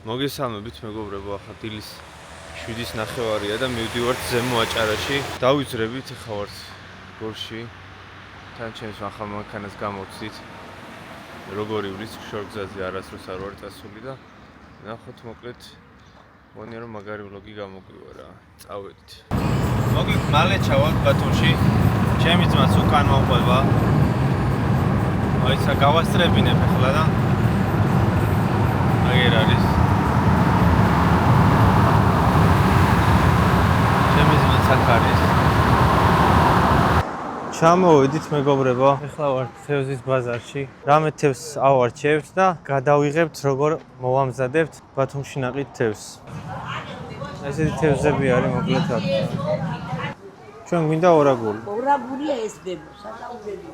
მოგესალმებით მეგობრებო, ახლა დილის 7:09 და მივდივართ ზემო აჭარაში. დავიძრებით, ახლა ვართ გორში. თან ჩემს ახალ მანქანას გამოვცით. როგორი ვლის შორგზაზე არასდროს არ ვარ წასული და ნახოთ მოკლედ მგონია რომ მაგარი ვლოგი გამოგვივა რა. წავედით. მოკლედ მალე ჩავალთ ბათუმში. ჩემი ძმაც უკან მოყვება. აი ისა გავასწრებინებ ახლა და აგერ არის. ჩამოვედით მეგობრებო, ახლა ვართ თევზის ბაზარში. რამე თევზს ავარჩევთ და გადავიღებთ როგორ მოვამზადებთ ბათუმში ნაყიდ თევზს. ესეთი თევზები არის მოკლედ აქ. ჩვენ გვინდა ორაგული. ორაგულია ეს ბებო, სადაურები.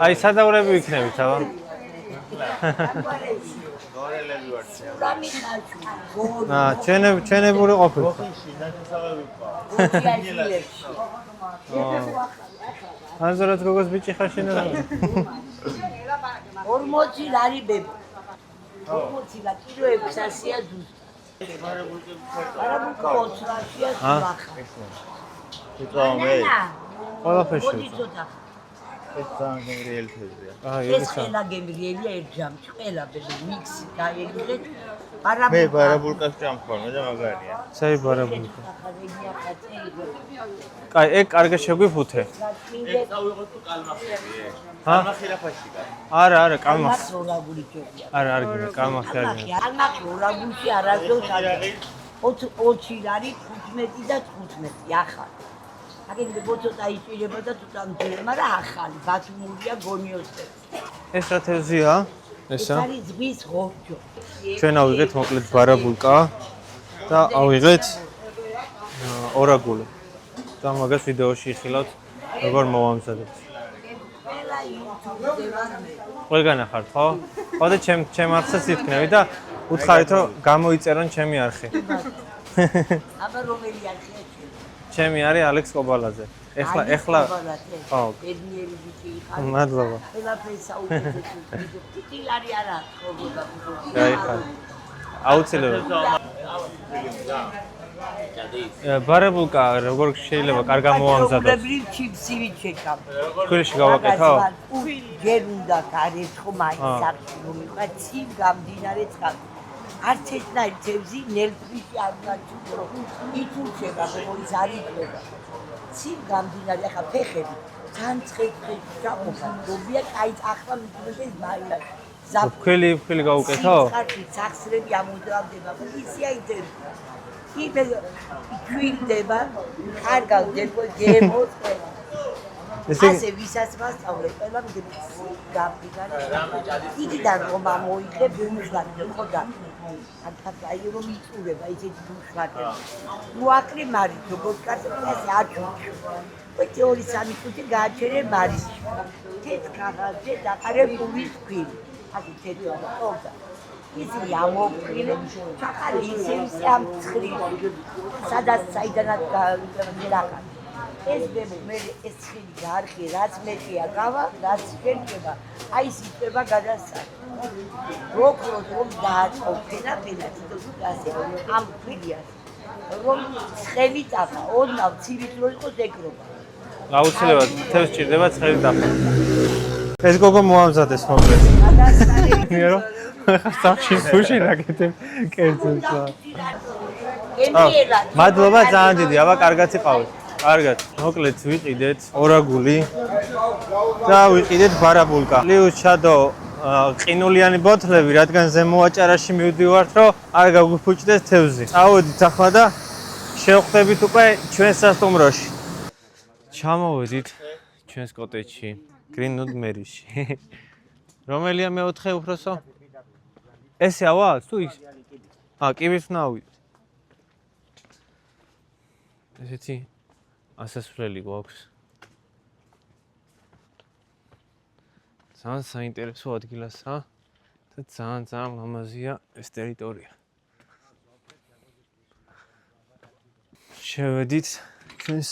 აი სადაურები იქნებით, აბა. გორელები ვართ. ჩვენებური ყოფილ. ანზორად გოგოს ბიჭი ხარ შენ რა? 40 ლარი ბებო. 40 ლარი კილო 600-ია ზუსტ. არაბულკა 20 ლარია ზუსტ. იტომე. ყველაფერში. ეს ძალიან გემრიელი თევზია. ეს ყველა გემრიელია ერთ ჯამში. ყველა ბებო მიქსი გაიგეთ. მე ბარაბულკას ჭამხორმა და მაგარია. საი ბარაბულკა. კაი, ეგ კარგა შეგვიფუთე. ეს წავიღოთ თუ კალმახი. კალმახი რა ფაშიკა? არა, კალმახი. ორაგული ჯობია. არა, კალმახი არ გინდა. კალმახი ორაგულში არასდროს არ 20 ლარი 15 და 15 ახალ. აგები ბოთოტა იჭირება და თუ დამძერე, მაგრამ ახალი ბათუმურია გონიოსტე. ეს რა თევზია? ესა? არის ზღვის ღორჯო. ჩვენ ავიღეთ მოკლედ ბარაბულკა და ავიღეთ ორაგული. და მაგას ვიდეოში იხილავთ როგორ მოვამზადებთ. ყველა YouTube-ზე ვარ მე. ყველგან ახართ, ხო? ხო და ჩემ არხსაც ითქნები და უთხარით რომ გამოიწერონ ჩემი არხი. აბა რომელი არხია? ჩემი არის ალექს კობალაძე. ეხლა ხო. ბედნიერი ბიჭი ხარ. მადლობა. ყველაფერს საუკეთესო. ტიტი ლარი არა ხობოდა. გაიხარ. აუცილებლად. ბარაბულკა როგორ შეიძლება კარგად მოვამზადოთ? უბრალოდ ჩიფსი ვიჩეკავ. ქვილში გავაკეთო? ჯერ უნდა გარეთო მაინც აქვს რომ იყო ცივ გამდინარე წყალი. არც ერთნაირი თევზი ნელფრიში არ გაჩუქო. იწურჩება, როგორც არ იქნება. ცივ გამდინარე ახლა ფეხები ძალიან ცხელი ჩაყოფა. გობია კაი ახლა მიდროდეს მაილა. ქვილი გავუკეთო? ხარკი ცახსრები ამოდავდება. ისია იდენ. იბე ქვილდება. კარგად გემოს. ასე ვისაც მასწავლე, ყველა გამდინარე. იქიდან რომ ამოიღე ბუმშლაკი ხო და აი რომ იწურება ისეთი ბუმშლაკი. უაკრი მარი როგორც კაცი აჩუქი. ვეჭი 2-3 წუთი გააჩერე მარის. თეთრ კაღაზზე დაყარე პურის ქვილი. ასე თეთრ ყოლდა. ისი ამოფრინე ჩახალი ისე ამ ცხრილი. სადაც საიდანაც გაკა. ეს ბებო მე ეს ხილი გაარხი რაც მეტია გავა რაც შეჭება აი ის იწება გადასწარი როქროს რომ დააწყო ფენა თვითონ ამ ფილიას რომ ცხელი წახა ოდნავ ცივით რო იყოს ეკრობა აუცილებლად თევზს ჭირდება ცხელი დაფა ეს გოგო მოამზადეს მოკლედ მიერო სახში სუში რაკეთებ კერძებს მადლობა ძალიან დიდი აბა კარგად იყავით კარგად, მოკლედ ვიყიდეთ ორაგული და ვიყიდეთ ბარაბულკა. პლიუს ჩადო ყინულიანი ბოთლები, რადგან ზემო აჭარაში მივდივართ, რომ არ გაგვიფუჭდეს თევზი. წავედით ახლა და შევხვდებით უკვე ჩვენ სასტუმროში. ჩამოვედით ჩვენს კოტეჯში, გრინუდ მერიში. რომელია მეოთხე უფროსო? ესე ავა, თუ ის? კიბის ნავით. ესეთი ასასვლელი გვაქვს. ძალიან საინტერესო ადგილასა და ძალიან ლამაზია ეს ტერიტორია. შევედით ჩვენს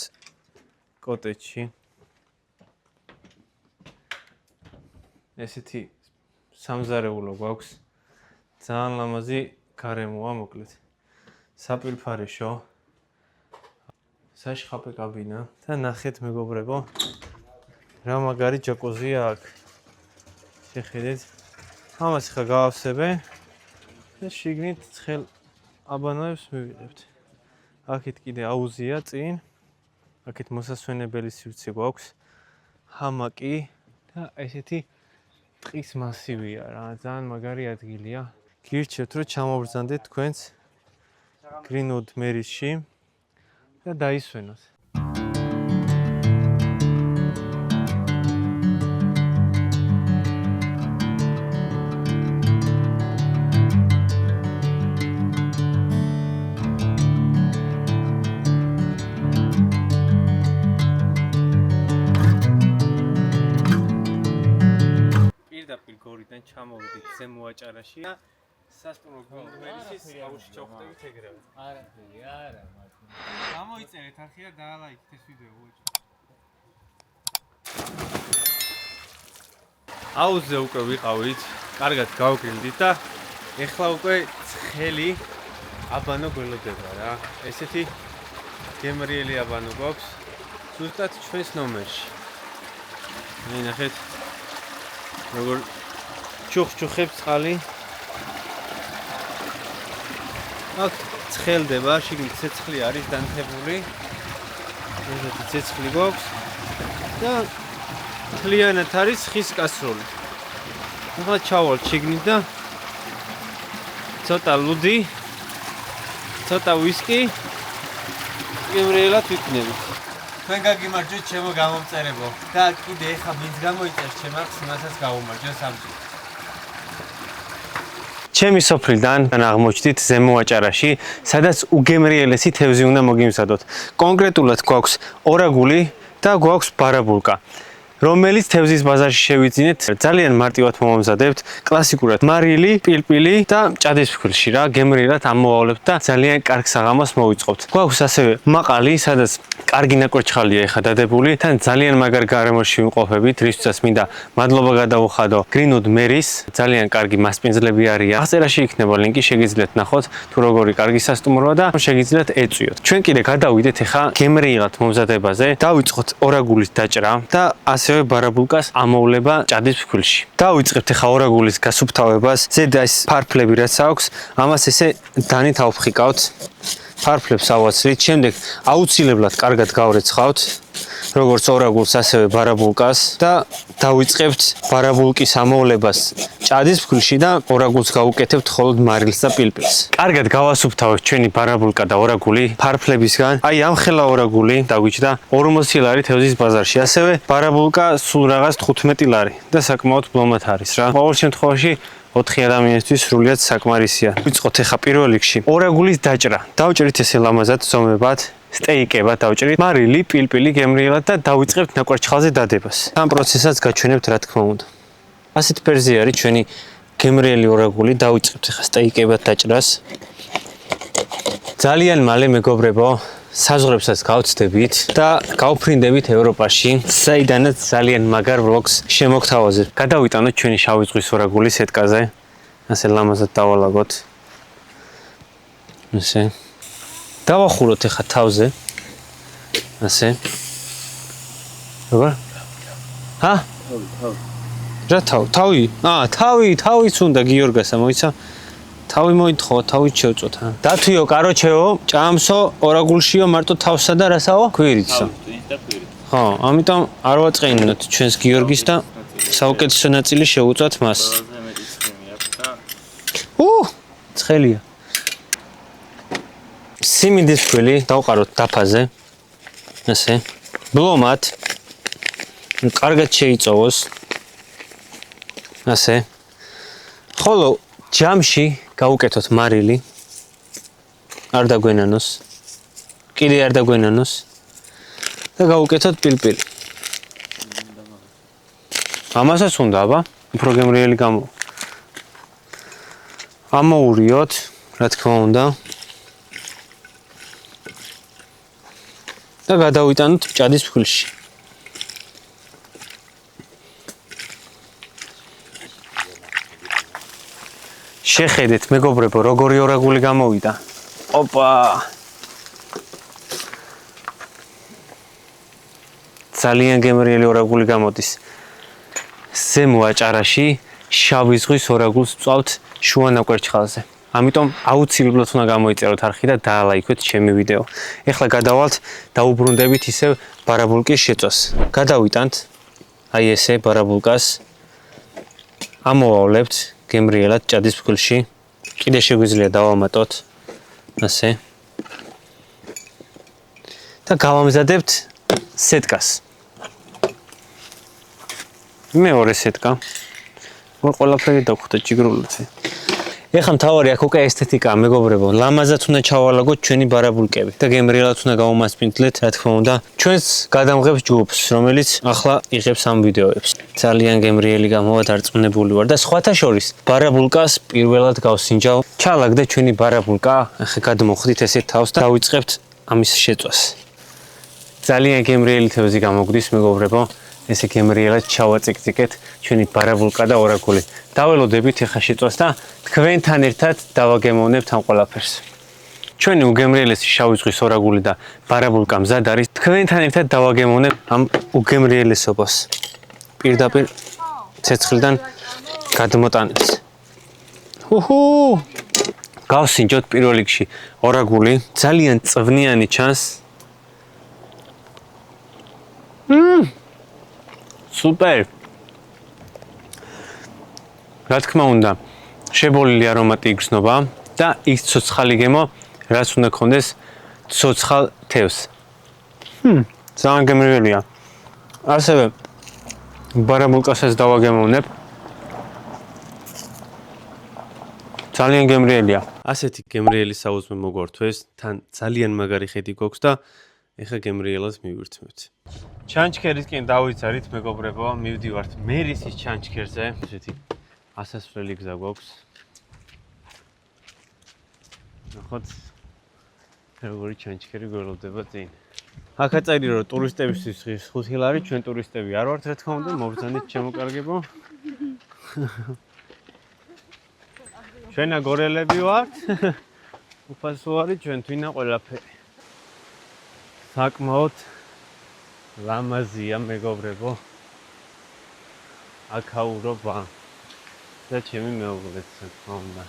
კოტეჯში. ესეთი სამზარეულო გვაქვს. ძალიან ლამაზი გარემოა, მოკლედ. საპირფარეშო. საშხაპე კაბინა და ნახეთ მეგობრებო. რა მაგარი ჯაკუზია აქ. შეხედეთ. ამას ხა გავავსებე და შიგნით ცხელ აბანოებს მივიღებთ. აქეთ კიდე აუზია წინ. აქეთ მოსასვენებელი სივრცე გვაქვს. ჰამაკი და ესეთი ტყის მასივია რა, ძალიან მაგარი ადგილია. გირჩევთ რომ ჩამოვბრძანდეთ თქვენს Greenwood Merisში და დაისვენოთ. პირდაპირ გორიდან ჩამოვიდით ზემო აჭარაში და სასტუმრო Greenwood Merisის აუზში ჩავხვდებით ეგრევე. არა. გამოიწერეთ ახლა და დაალაიქეთ ეს ვიდეო უეჭო. აუზზე უკვე ვიყავით, კარგად გავგრილდით და ეხლა უკვე ცხელი აბანო გველოდება რა. ესეთი გემრიელი აბანო გვაქვს ზუსტად ჩვენს ნომერში. ნახეთ როგორ ჩუხჩუხებს წყალი. აქ ცხელდება, შიგნით ცეცხლი არის დანთებული. ესეთი ცეცხლი გვაქვს და მთლიანად არის ხის კასროლი. ახლა ჩავალ შიგნით და ცოტა ლუდი, ცოტა ვისკი გემრიელად ვიქნებით. თქვენ გაგიმარჯვეთ ჩემო გამომწერებო და კიდე ეხა ვინც გამოიწერს ჩემ არხს, იმასაც გავუმარჯოს ამჯერად. ჩემი სოფლიდან აღმოჩნდით ზემო აჭარაში, სადაც უგემრიელესი თევზი უნდა მოგიმზადოთ. კონკრეტულად გვაქვს ორაგული და გვაქვს ბარაბულკა. რომელიც თევზის ბაზარში შევიძინეთ, ძალიან მარტივად მომამზადებთ, კლასიკურად მარილი, პილპილი და ჭადისფქვილში რა, გემრიელად ამოვავლებთ და ძალიან კარგ საღამოს მოვიწყობთ. გვაქვს ასევე მაყალი, სადაც კარგი ნაკვერჩხალია ეხა დადებული, თან ძალიან მაგარ გარემოში ვიმყოფებით, რისთვისაც მინდა მადლობა გადაუხადო Greenwood Meris, ძალიან კარგი მასპინძლები არიან. აღწერაში იქნება ლინკი, შეგიძლიათ ნახოთ, თუ როგორი კარგი სასტუმროა და შეგიძლიათ ეწვიოთ. ჩვენ კიდე გადავიდეთ ეხა გემრიელად მომზადებაზე, დავიწყოთ ორაგულის დაჭრა და ასევე ბარაბულკას ამოვლება ჭადისფქვილში. დავიწყებთ ახლა ორაგულის გასუფთავებას. ზედა ეს ფარფლები რაც აქვს, ამას ესე დანით ავფხიკავთ. ფარფლებს ავაცრით, შემდეგ აუცილებლად კარგად გავრეცხავთ, როგორც ორაგულს, ასევე ბარაბულკას და დავიწყებთ ბარაბულკის ამოვლებას ჭადისფქვილში და ორაგულს გავუკეთებთ მხოლოდ მარილს და პილპილს. კარგად გავასუფთავებთ ჩვენი ბარაბულკა და ორაგული ფარფლებისგან. აი ამ ხელა ორაგული დაგვიჭდა 40 ლარი თევზის ბაზარში. ასევე ბარაბულკა სულ რაღაც 15 ლარი და საკმაოდ ბლომად არის რა. ყოველ შემთხვევაში 4 ადამიანისთვის სრულიად საკმარისია. ვიწყოთ ახლა პირველ რიგში ორაგულის დაჭრა. დავჭრით ესე ლამაზად ზომებად, სტეიკებად დავჭრით, მარილი, პილპილი გემრიელად და დავიწყებთ ნაკვერჩხალზე დადებას. ამ პროცესსაც გაჩვენებთ რა თქმა უნდა. ასეთ ფერზე არის ჩვენი გემრიელი ორაგული, დავიწყებთ ახლა სტეიკებად დაჭრას. ძალიან მალე მეგობრებო, საზღვრებსაც გავწდებით და გავფრინდებით ევროპაში, საიდანაც ძალიან მაგარ ვლოგს შემოგთავაზებთ. გადავიტანოთ ჩვენი შავი ზღვის ორაგული სეტკაზე. ასე ლამაზად დავალაგოთ. ასე. დავახუროთ ახლა თავზე. ასე. როგორ? ჰა? რა თავი? თავიც უნდა გიორგასა მოიცა. თავი მოითხოვა, თავით შევწოთ. დათვიო, კაროჩეო, ჭამსო, ორაგულშიო, მარტო თავსა და რასაო? ქვირითსო. ხო, ამიტომ არ ვაწყენინოთ ჩვენს გიორგის და საუკეთესო ნაწილი შევუწვათ მას. ცხელია. სიმინდის ფქვილი დავყაროთ დაფაზე. ასე. ბლომად. კარგად შეიწოვოს. ასე. ხოლო ჯამში გავუკეთოთ მარილი. არ დაგვენანოს. კიდე არ დაგვენანოს. და გავუკეთოთ პილპილი. ამასაც უნდა, აბა, უფრო გემრიელი გამო. ამოურიოთ, რა თქმა უნდა. და გადავიტანოთ ჭადისფქვილში. შეხედეთ მეგობრებო, როგორი ორაგული გამოვიდა. ოპა. ძალიან გემრიელი ორაგული გამოდის. ზემო აჭარაში შავი ზღვის ორაგულს წვავთ შუა ნაკვერჩხალზე. ამიტომ აუცილებლად უნდა გამოიწეროთ არხი და დაალაიქოთ ჩემი ვიდეო. ეხლა გადავალთ, დაუბრუნდებით ისევ ბარაბულკის შეწვას. გადავიტანთ აი ესე ბარაბულკას. ამოვავლებთ გემრიელად ჭადის ფქვილში. კიდე შეგვიძლია დავამატოთ ასე. და გავამზადებთ სეტკას. მეორე სეტკა. ყველაფერი დავხვდეთ ჯიგრულად. ეხლა მთავარი აქ უკვე ესთეტიკაა, მეგობრებო. ლამაზად უნდა ჩავალაგოთ ჩვენი ბარაბულკები და გემრიელად უნდა გავუმასპინძლეთ, რა თქმა უნდა, ჩვენს გადამღებ ჯგუფს, რომელიც ახლა იღებს ამ ვიდეოებს. ძალიან გემრიელი გამოვა, დარწმუნებული ვარ და სხვათა შორის ბარაბულკას პირველად გავსინჯავ. ჩალაგდა ჩვენი ბარაბულკა, ახლა გადმოხდით ესეთ თავს და დავიწყებთ ამის შეწვას. ძალიან გემრიელი თევზი გამოგვდის, მეგობრებო. ესე გემრიელად ჩავაწიკწიკეთ ჩვენი ბარაბულკა და ორაგული. დაველოდებით ეხა შეწვას და თქვენთან ერთად დავაგემოვნებთ ამ ყველაფერს. ჩვენი უგემრიელესი შავი ზღვის ორაგული და ბარაბულკა მზად არის. თქვენთან ერთად დავაგემოვნებთ ამ უგემრიელესობას. პირდაპირ ცეცხლიდან გადმოტანებს. გავსინჯოთ პირველ რიგში ორაგული, ძალიან წვნიანი ჩანს. Super. რა თქმა უნდა, შებოლილი არომატი იგრძნობა და ის ცოცხალი გემო, რაც უნდა გქონდეს ცოცხალ თევზს. ძალიან გემრიელია. ასევე ბარაბულკასაც დავაგემოვნებ. ძალიან გემრიელია. ასეთი გემრიელი საუზმე მოგვართვეს, თან ძალიან მაგარი ხედი გვაქვს და ეხა გემრიელას მივირთმევთ. ჩანჩქერისკენ დავიცარით, მეგობრებო, მივდივართ მერისის ჩანჩქერზე. ესეთი ასასვლელი გზა გვაქვს. ნახოთ, როგორი ჩანჩქერი გველოდება წინ. აქ აწერია, რომ ტურისტებისთვის 5 ლარი, ჩვენ ტურისტები არ ვართ, რა თქმა უნდა, მობრძანეთ ჩემოკარგებო. ჩვენ აგორელები ვართ. უფასო არის ჩვენ თვითონ ყველაფერი. საკმაოდ ლამაზია, მეგობრებო. აქაურობა და ჩემი მეუღლეც, რა თქმა უნდა.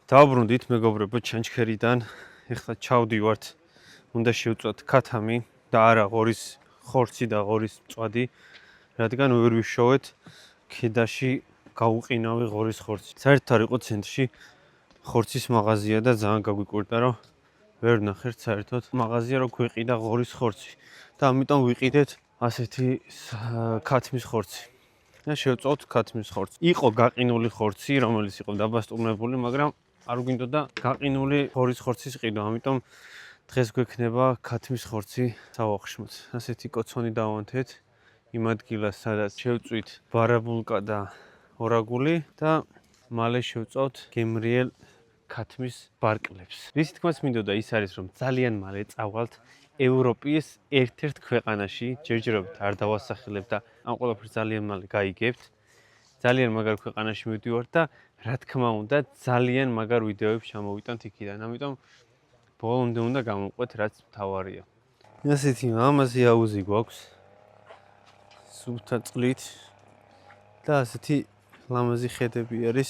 დავბრუნდით, მეგობრებო, ჩანჩქერიდან. ეხლა ჩავდივართ, უნდა შევწვათ ქათამი და არა ღორის ხორცი და ღორის მწვადი, რადგან ვერ ვიშოვეთ ქედაში გაუყინავი ღორის ხორცი. საერთოდ არ იყო ცენტრში ხორცის მაღაზია და ძალიან გაგვიკვირდა, რომ ვერ ვნახეთ საერთოდ მაღაზია, რომ გვეყიდა ღორის ხორცი და ამიტომ ვიყიდეთ ასეთი ქათმის ხორცი. და შევწვავთ ქათმის ხორცი. იყო გაყინული ხორცი, რომელიც იყო დაბასტურნებული, მაგრამ არ გვინდოდა გაყინული ღორის ხორცის ყიდვა, ამიტომ დღეს გვექნება ქათმის ხორცი საუახშმოდ. ასეთი კოცონი დავანთეთ იმ ადგილას, სადაც შევწვით ბარაბულკა და ორაგული და მალე შევწავთ გემრიელ ქათმის ბარკლებს. რისი თქმაც მინდოდა ის არის, რომ ძალიან მალე წავალთ ევროპის ერთ-ერთ ქვეყანაში, ჯერჯერობით არ დავასახელებ და ამ ყველაფერს ძალიან მალე გაიგებთ. ძალიან მაგარ ქვეყანაში მივდივართ და რა თქმა უნდა, ძალიან მაგარ ვიდეოებს ჩამოვიტანთ იქიდან. ამიტომ ბოლომდე უნდა გამოვყვეთ, რაც მთავარია. ასეთი ლამაზი აუზი გვაქვს. სუფთა წყლით და ასეთი ლამაზი ხედები არის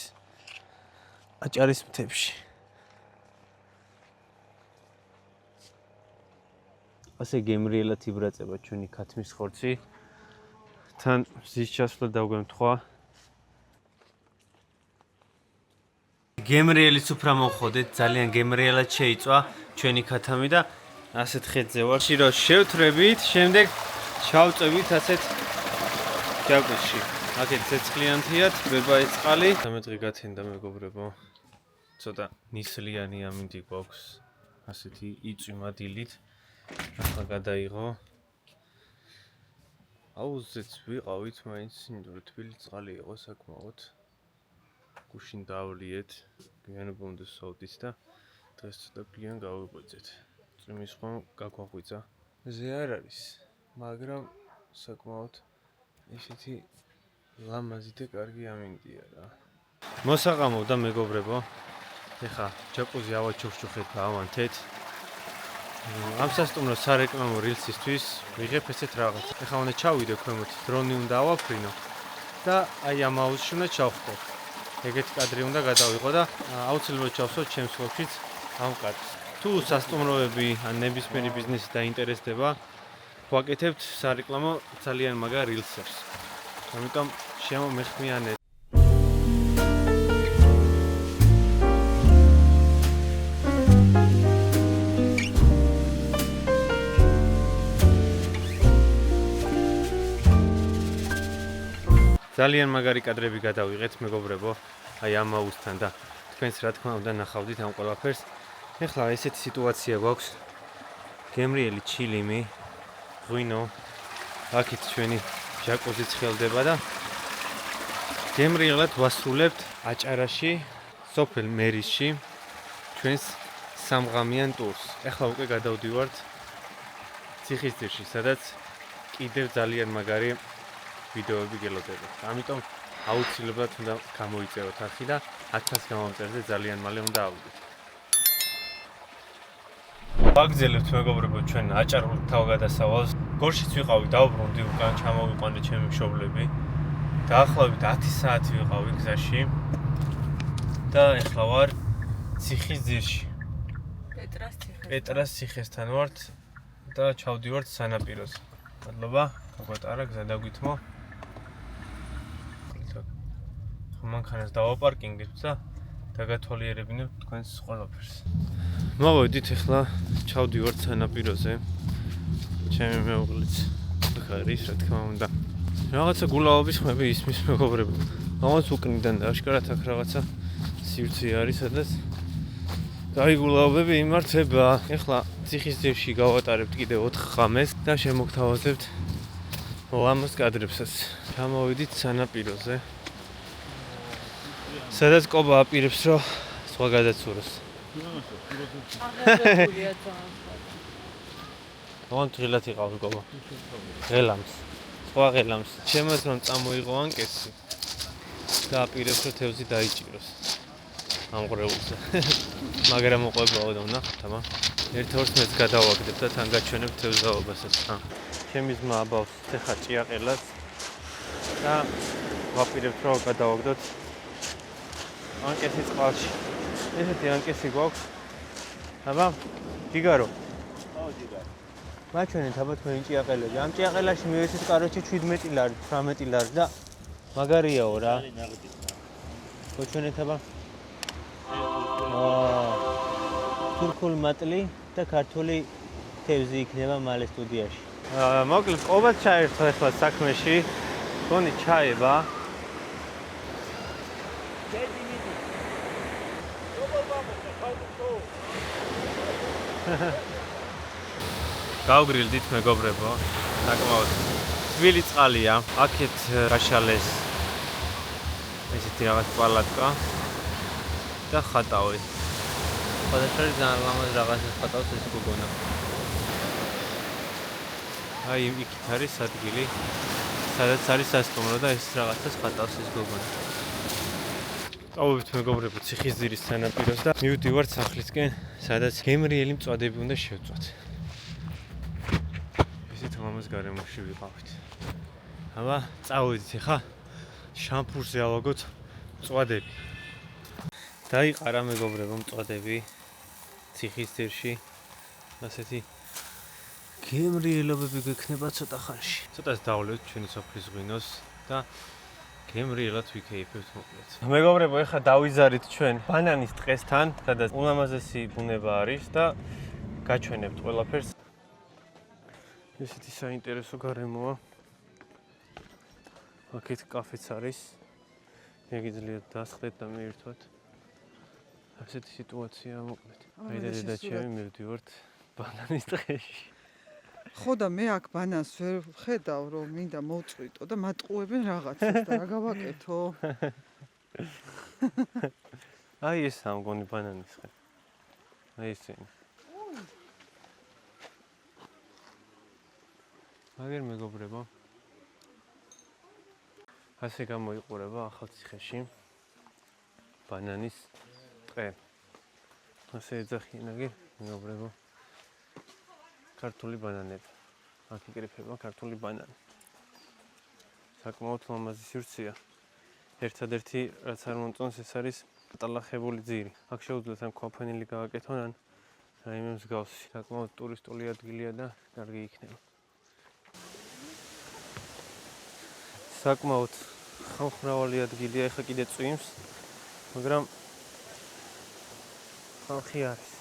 აჭარის მთებში. ასე გემრიელად იბრაწება ჩვენი ქათმის ხორცი. თან მზის ჩასვლა დავგვემთხვა. გემრიელი სუფრა მოვხოდეთ, ძალიან გემრიელად შეიწვა ჩვენი ქათამი და ასეთ ხედზე ვარ. შირო შევთრებით, შემდეგ ჩავწევით ასეთ ჯაგუში. აქეთ ცეცხლიანთიათ, ბებაის წყალი. 13 დღე გათენდა, მეგობრებო. ცოტა ნისლიანი ამინდი გვაქვს. ასეთი იწვიმა დილით. ახლა გადაიღო. აუზეც ვიყავით, მაინც თბილი წყალი იყო საკმაოდ. გუშინ დავლიეთ, გვიან ბუნდს სოვდით და დღეს ცოტა გვიან გავიღვიძეთ. წვიმის ხომ გაგვაღვიძა. ზე არ არის, მაგრამ საკმაოდ ისეთი ლამაზი და კარგი ამინდია რა. მოსაყამო და მეგობრებო, ეხა ჯაკუზი ავაჩურჩუხეთ და ავანთეთ. ამ სასტუმროს სარეკლამო რილსისთვის ვიღებ ესეთ რაღაც. ეხა უნდა ჩავიდე ქვემოთ, დრონი უნდა ავაფრინო და აი ამ აუზში უნდა ჩავხტო. ეგეთი კადრი უნდა გადავიღო და აუცილებლად ჩავსვათ ჩემს ვებშიც ამ კადრს. თუ სასტუმროები ან ნებისმიერი ბიზნესი დაინტერესდება, ვაკეთებთ სარეკლამო ძალიან მაგარ რილსებს. ამიტომ შემომეხმიანეთ. ძალიან მაგარი კადრები გადავიღეთ მეგობრებო, აი ამ აუზთან და თქვენს რა თქმა უნდა ნახავდით ამ ყველაფერს. ეხლა ესეთი სიტუაცია გვაქვს. გემრიელი ჩილიმი, ღვინო, აქეთ ჩვენი ჯაკუზი ცხელდება და გემრიელად ვასრულებთ აჭარაში, სოფელ მერისში ჩვენს სამღამიან ტურს. ეხლა უკვე გადავდივართ ციხისძირში, სადაც კიდევ ძალიან მაგარი ვიდეოები გელოდებათ. ამიტომ აუცილებლად უნდა გამოიწეროთ არხი და 1000 გამომწერზე ძალიან მალე უნდა ავიდეთ. ვაგრძელებთ მეგობრებო ჩვენ აჭარულ თავგადასავალს. გორშიც ვიყავი, დავბრუნდი უკან, ჩამოვიყვანე ჩემი მშობლები. დაახლოებით 10 საათი ვიყავი გზაში. და ეხლა ვარ ციხისძირში. პეტრას ციხესთან ვართ და ჩავდივართ სანაპიროზე. მადლობა, გაგვატარა გზა დაგვითმო. მანქანას დავაპარკინგებთ და დაგათვალიერებინებთ თქვენს ყველაფერს. მოვედით ეხლა ჩავდივართ სანაპიროზე. ჩემი მეუღლეც აქ არის, რა თქმა უნდა. რაღაცა გულაობის ხმები ისმის მეგობრებო. ამას უკნიდან და აშკარად აქ რაღაცა სივრცე არის, სადაც გაიგულაობები იმართება. ეხლა ციხისძირში გავატარებთ კიდე 4 ღამეს და შემოგთავაზებთ ლამაზ კადრებსაც. ჩამოვიდით სანაპიროზე. სადაც კობა აპირებს, რომ სხვა გადაცუროს. ვან თრილად იყავს კობა. ღელამს. სხვა ღელამს. ჩემს რომ წამოიღო ანკესი და აპირებს, რომ თევზი დაიჭიროს. ამ ყრეულზე. მაგრამ მოყვებაო და ვნახოთ, აბა. ერთ-ერთს მეც გადავაგდებ და თან გაჩვენებ თევზაობასაც. ჩემი ძმა აბავს ეხა ჭიაყელას და ვაპირებთ, რომ გადავაგდოთ ანკესი წყალში. ესეთი ანკესი გვაქვს. აბა, ჯიგარო. აუ ჯიგარო. მაჩვენეთ აბა თქვენი ჭიაყელები. ამ ჭიაყელაში მივეცეთ კაროჩე 17 ლარი, 18 ლარი და მაგარიაო რა. გოჩვენეთ აბა. თურქული მატლი და ქართული თევზი იქნება მალე სტუდიაში. მოკლედ ყობაც ჩაერთო ახლა საქმეში. თონი ჩაება. გავგრილდით მეგობრებო, საკმაოდ თბილი წყალია, აქეთ გაშალეს ესეთი რაღაც პალატკა და ხატავი. ყველაფერი ძალიან ლამაზ რაღაცას ხატავს ეს გოგონა. აი იქით არის ადგილი, სადაც არის სასტუმრო და ეს რაღაცას ხატავს ეს გოგონა. წავედით მეგობრებო ციხისძირის სანაპიროს და მივდივართ სახლისკენ, სადაც გემრიელი მწვადები უნდა შევწვათ. ესეთ ლამაზ გარემოში ვიყავით. აბა, წავედით ახლა შამპურზე ავაგოთ მწვადები. დაიყარა მეგობრებო მწვადები ციხისძირში. ასეთი გემრიელობები გვექნება ცოტა ხანში. ცოტას დავლევთ ჩვენი სოფლის ღვინოს და გემრიელად ვიქეიფებთ მოკლედ. მეგობრებო, ეხლა დავიზარით ჩვენ ბანანის ტყესთან, სადაც ულამაზესი ბუნება არის და გაჩვენებთ ყველაფერს. ესეთი საინტერესო გარემოა. აქეთ კაფეც არის. მეგიძლიათ დასხდეთ და მიირთვათ. ასეთი სიტუაცია მოკლედ. აი და ჩემი მივდივართ ბანანის ტყეში. ხო და მე აქ ბანანს ვერ ხედავ რომ მინდა მოვწვიტო და მატყუებენ რაღაცას და რა გავაკეთო? აი ეს ამგონი ბანანის ხე. აი ესენი. აგერ მეგობრებო. ასე გამოიყურება ახალციხეში ბანანის ტყე. ასე ეძახიან აგერ მეგობრებო. ქართული ბანანები. აქ იკრიფება ქართული ბანანი. საკმაოდ ლამაზი სივრცეა. ერთადერთი რაც არ მომწონს ეს არის დატალახებული ძირი. აქ შეუძლიათ ამ ქვაფენილი გააკეთონ ან რაიმე მსგავსი. საკმაოდ ტურისტული ადგილია და კარგი იქნება. საკმაოდ ხალხმრავალი ადგილია, ეხლა კიდე წვიმს, მაგრამ ხალხი არის.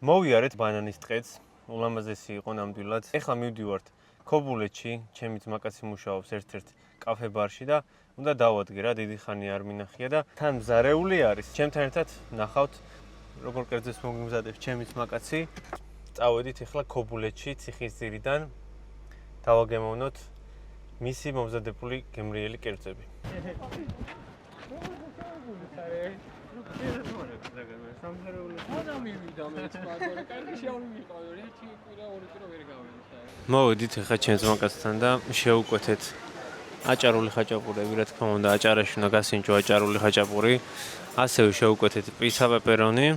მოვიარეთ ბანანის ტყეც, ულამაზესი იყო ნამდვილად. ეხლა მივდივართ ქობულეთში, ჩემი ძმაკაცი მუშაობს ერთ-ერთ კაფე-ბარში და უნდა დავადგე რა, დიდი ხანი არ მინახია და თან მზარეული არის. ჩემთან ერთად ნახავთ როგორ კერძებს მომგზადებს ჩემი ძმაკაცი. წავედით ეხლა ქობულეთში, ციხის ძირიდან დავაგემოვნოთ მისი მომზადებული გემრიელი კერძები. მოვედით ეხლა ჩემს ძმაკაცთან და შევუკვეთეთ აჭარული ხაჭაპურები, რა თქმა უნდა, აჭარაში უნდა გასინჯო აჭარული ხაჭაპური. ასევე შევუკვეთეთ პიცა პეპერონი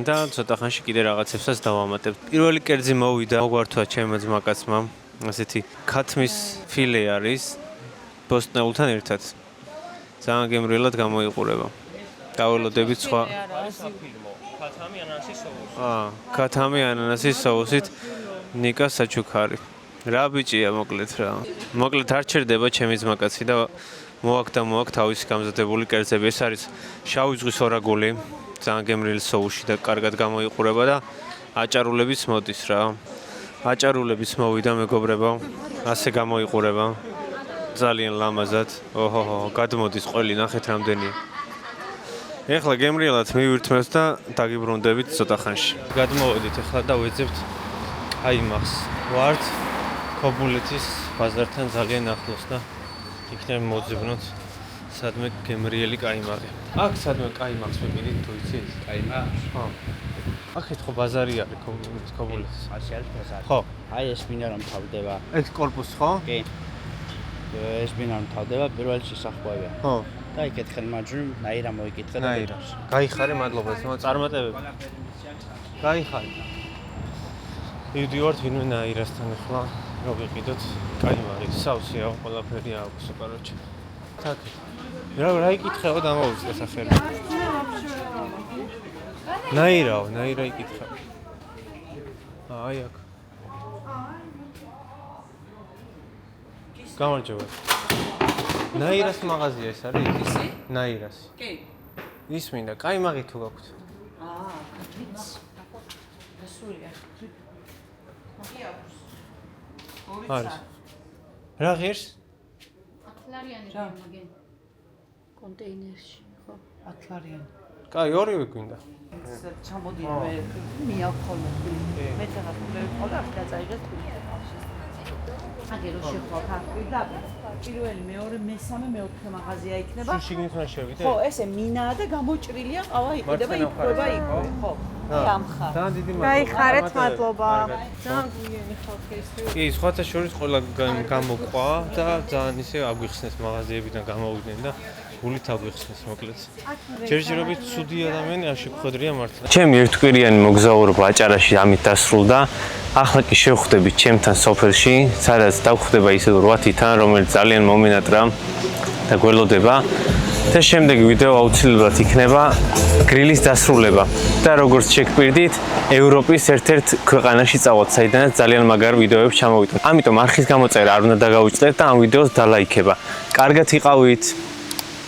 და ცოტა ხანში კიდე რაღაცებსაც დავამატებთ. პირველი კერძი მოვიდა, მოგვართვა ჩემმა ძმაკაცმა. ასეთი ქათმის ფილე არის ბოსტნეულთან ერთად. ძალიან გემრიელად გამოიყურება. დაველოდებით სხვა ქათამი ანანასის სოუსი. ქათამი ანანასის სოუსით ნიკა საჩუქარი. რა ბიჭია მოკლედ რა. მოკლედ არ ჩერდება ჩემი ძმაკაცი და მოაქვს თავისი გამზადებული კერძები. ეს არის შავი ზღვის ორაგული, ძალიან გემრიელი სოუსში და კარგად გამოიყურება და აჭარულების მოდის რა. აჭარულების მოვიდა მეგობრებო, ასე გამოიყურება. ძალიან ლამაზად. ოჰოჰო, გადმოდის ყველი, ნახეთ რამდენია. ეხლა გემრიელად მივირთმევთ და დაგიბრუნდებით ცოტა ხანში. გადმოვედით ეხლა და ვეძებთ კაიმახს. ვართ ქობულეთის ბაზართან ძალიან ახლოს და იქნებ მოძებნოთ სადმე გემრიელი კაიმაღი. აქ სადმე კაიმახს ვიყიდით თუ იცით? კაიმახს? ხო. აქეთ ხო ბაზარი არის ქობულეთის. ასე არის ბაზარი. ხო. აი ეს მინდა რომ თავდება. ეს კორპუსი ხო? კი. ეს მინდა რომ თავდება პირველ შესახვევია. ხო. და იქეთ ხელმაჯური ნაირა მოიკითხე და ნაირა. გაიხარე, მადლობა ძმა, წარმატებები. გაიხარე. მივდივართ ვინმე ნაირასთან ახლა, რომ ვიყიდოთ კაიმაღი. სავსეა, ყველაფერი აქვს, короче. так. რა იკითხეო დამოვიწყე სახელი. ნაირა იკითხა. აი აქ. გამარჯობა. ნაირას მაღაზია ეს არის? ისი? ნაირას. კი. ის მინდა, კაიმაღი თუ გაქვთ? კატრიც. გასულია. მაგი აქვს. არის. რა ღირს? ათლარიანი მაგენ კონტეინერში, ხო? ათლარიანი. კაი, ორივე გვინდა. ჩამოდი მე მიახოლო. მე თაღად მოვიყოლა, ახლა წაიღეს. აგერო შეხვალ. პირველი, მეორე, მესამე, მეოთხე მაღაზია იქნება. შიგნით უნდა შევიდე? ხო, ესე მინაა და გამოჭრილია, ყავა იყიდება, იყვება იქ, ხო. ამ ხარ. ძალიან დიდი მადლობა. გაიხარეთ, მადლობა. ძალიან გუიანი ხალხი ეს. კი, სხვათა შორის ყველა გამოყვა და ძალიან ისე აგვიხსნეს მაღაზიებიდან გამოვიდნენ და გულით აგვიხსნეს მოკლედ. ჯერჯერობით ცუდი ადამიანი არ შეგვხვედრია მართლა. ჩემი ერთკვირიანი მოგზაურობა აჭარაში ამით დასრულდა. ახლა კი შევხვდებით ჩემთან სოფელში, სადაც დავხვდება ისე 8 თითან, რომელიც ძალიან მომინატრა და გველოდება. და შემდეგი ვიდეო აუცილებლად იქნება გრილის დასრულება. და როგორც შეგპირდით, ევროპის ერთ-ერთ ქვეყანაში წავალთ, საიდანაც ძალიან მაგარ ვიდეოებს ჩამოვიტანთ. ამიტომ არხის გამოწერა არ უნდა დაგაუჭდეთ და ამ ვიდეოს დალაიქება. კარგად იყავით.